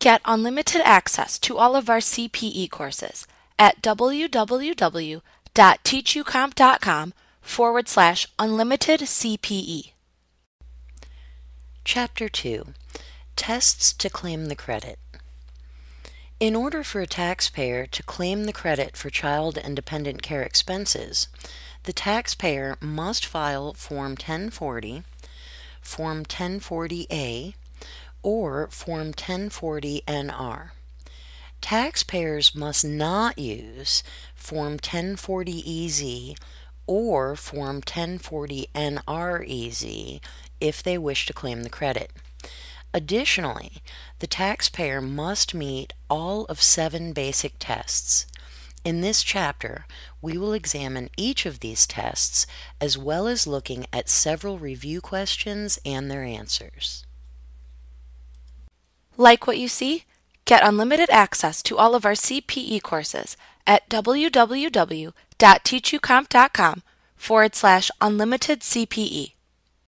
Get unlimited access to all of our CPE courses at www.teachucomp.com/unlimited CPE. Chapter 2. Tests to claim the credit. In order for a taxpayer to claim the credit for child and dependent care expenses, the taxpayer must file Form 1040, Form 1040A, or Form 1040NR. Taxpayers must not use Form 1040EZ or Form 1040NREZ if they wish to claim the credit. Additionally, the taxpayer must meet all of 7 basic tests. In this chapter, we will examine each of these tests as well as looking at several review questions and their answers. Like what you see? Get unlimited access to all of our CPE courses at www.teachucomp.com/unlimited CPE.